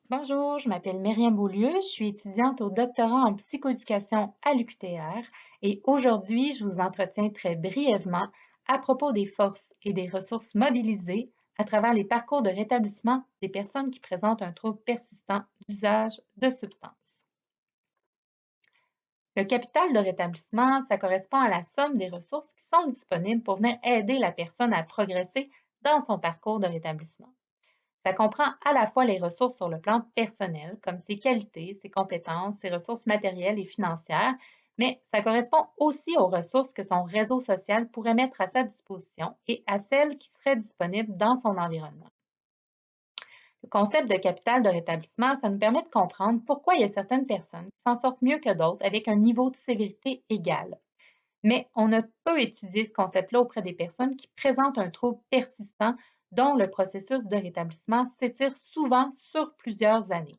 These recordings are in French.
Bonjour, je m'appelle Myriam Beaulieu, je suis étudiante au doctorat en psychoéducation à l'UQTR et aujourd'hui, je vous entretiens très brièvement à propos des forces et des ressources mobilisées à travers les parcours de rétablissement des personnes qui présentent un trouble persistant d'usage de substances. Le capital de rétablissement, ça correspond à la somme des ressources qui sont disponibles pour venir aider la personne à progresser dans son parcours de rétablissement. Ça comprend à la fois les ressources sur le plan personnel, comme ses qualités, ses compétences, ses ressources matérielles et financières, mais ça correspond aussi aux ressources que son réseau social pourrait mettre à sa disposition et à celles qui seraient disponibles dans son environnement. Le concept de capital de rétablissement, ça nous permet de comprendre pourquoi il y a certaines personnes qui s'en sortent mieux que d'autres avec un niveau de sévérité égal. Mais on ne peut étudier ce concept-là auprès des personnes qui présentent un trouble persistant dont le processus de rétablissement s'étire souvent sur plusieurs années.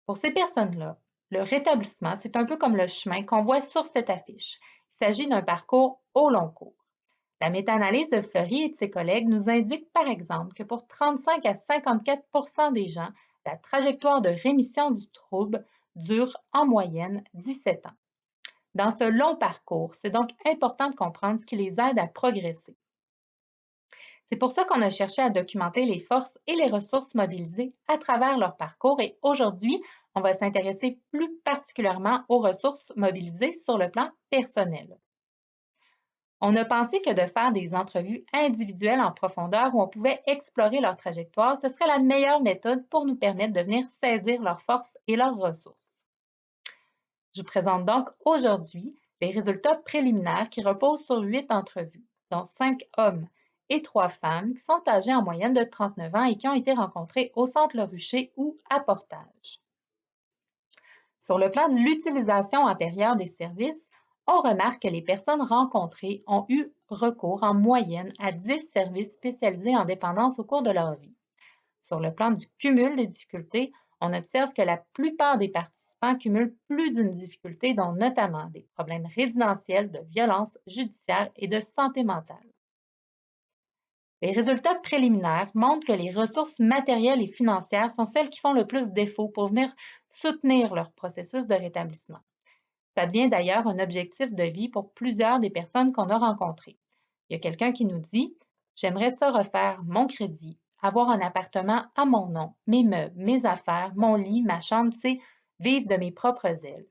Pour ces personnes-là, le rétablissement, c'est un peu comme le chemin qu'on voit sur cette affiche. Il s'agit d'un parcours au long cours. La méta-analyse de Fleury et de ses collègues nous indique par exemple que pour 35 à 54 des gens, la trajectoire de rémission du trouble dure en moyenne 17 ans. Dans ce long parcours, c'est donc important de comprendre ce qui les aide à progresser. C'est pour ça qu'on a cherché à documenter les forces et les ressources mobilisées à travers leur parcours et aujourd'hui, on va s'intéresser plus particulièrement aux ressources mobilisées sur le plan personnel. On a pensé que de faire des entrevues individuelles en profondeur où on pouvait explorer leur trajectoire, ce serait la meilleure méthode pour nous permettre de venir saisir leurs forces et leurs ressources. Je vous présente donc aujourd'hui les résultats préliminaires qui reposent sur 8 entrevues, dont 5 hommes et 3 femmes qui sont âgés en moyenne de 39 ans et qui ont été rencontrés au Centre Le Rucher ou à Portage. Sur le plan de l'utilisation antérieure des services, on remarque que les personnes rencontrées ont eu recours en moyenne à 10 services spécialisés en dépendance au cours de leur vie. Sur le plan du cumul des difficultés, on observe que la plupart des participants cumulent plus d'une difficulté, dont notamment des problèmes résidentiels, de violence judiciaire et de santé mentale. Les résultats préliminaires montrent que les ressources matérielles et financières sont celles qui font le plus défaut pour venir soutenir leur processus de rétablissement. Ça devient d'ailleurs un objectif de vie pour plusieurs des personnes qu'on a rencontrées. Il y a quelqu'un qui nous dit: j'aimerais ça refaire mon crédit, avoir un appartement à mon nom, mes meubles, mes affaires, mon lit, ma chambre, tu sais, vivre de mes propres ailes.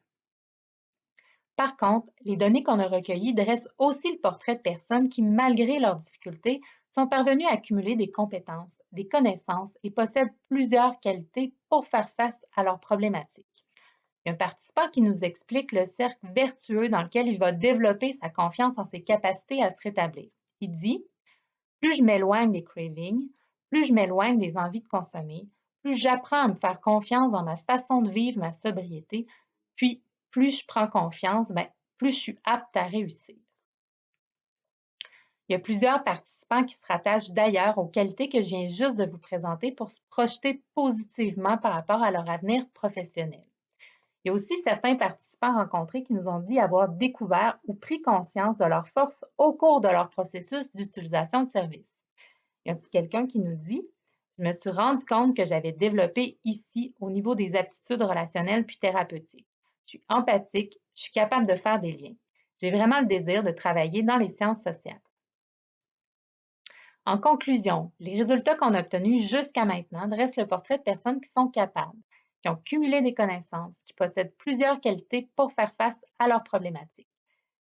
Par contre, les données qu'on a recueillies dressent aussi le portrait de personnes qui, malgré leurs difficultés, sont parvenues à accumuler des compétences, des connaissances et possèdent plusieurs qualités pour faire face à leurs problématiques. Il y a un participant qui nous explique le cercle vertueux dans lequel il va développer sa confiance en ses capacités à se rétablir. Il dit: plus je m'éloigne des cravings, plus je m'éloigne des envies de consommer, plus j'apprends à me faire confiance dans ma façon de vivre ma sobriété, puis plus je prends confiance, plus je suis apte à réussir. Il y a plusieurs participants qui se rattachent d'ailleurs aux qualités que je viens juste de vous présenter pour se projeter positivement par rapport à leur avenir professionnel. Il y a aussi certains participants rencontrés qui nous ont dit avoir découvert ou pris conscience de leurs forces au cours de leur processus d'utilisation de services. Il y a quelqu'un qui nous dit: je me suis rendu compte que j'avais développé ici au niveau des aptitudes relationnelles puis thérapeutiques. Je suis empathique, je suis capable de faire des liens. J'ai vraiment le désir de travailler dans les sciences sociales. En conclusion, les résultats qu'on a obtenus jusqu'à maintenant dressent le portrait de personnes qui sont capables, qui ont cumulé des connaissances, qui possèdent plusieurs qualités pour faire face à leurs problématiques.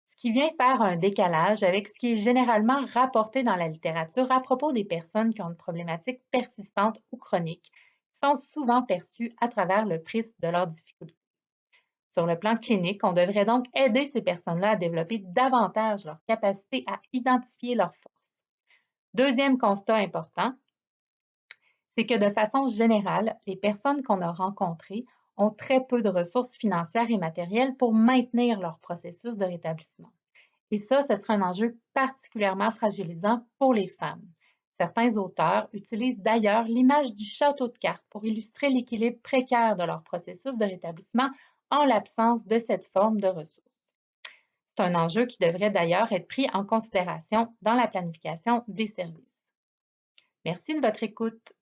Ce qui vient faire un décalage avec ce qui est généralement rapporté dans la littérature à propos des personnes qui ont une problématique persistante ou chronique, qui sont souvent perçues à travers le prisme de leurs difficultés. Sur le plan clinique, on devrait donc aider ces personnes-là à développer davantage leur capacité à identifier leurs forces. Deuxième constat important, c'est que de façon générale, les personnes qu'on a rencontrées ont très peu de ressources financières et matérielles pour maintenir leur processus de rétablissement. Et ça, ce serait un enjeu particulièrement fragilisant pour les femmes. Certains auteurs utilisent d'ailleurs l'image du château de cartes pour illustrer l'équilibre précaire de leur processus de rétablissement en l'absence de cette forme de ressources. C'est un enjeu qui devrait d'ailleurs être pris en considération dans la planification des services. Merci de votre écoute.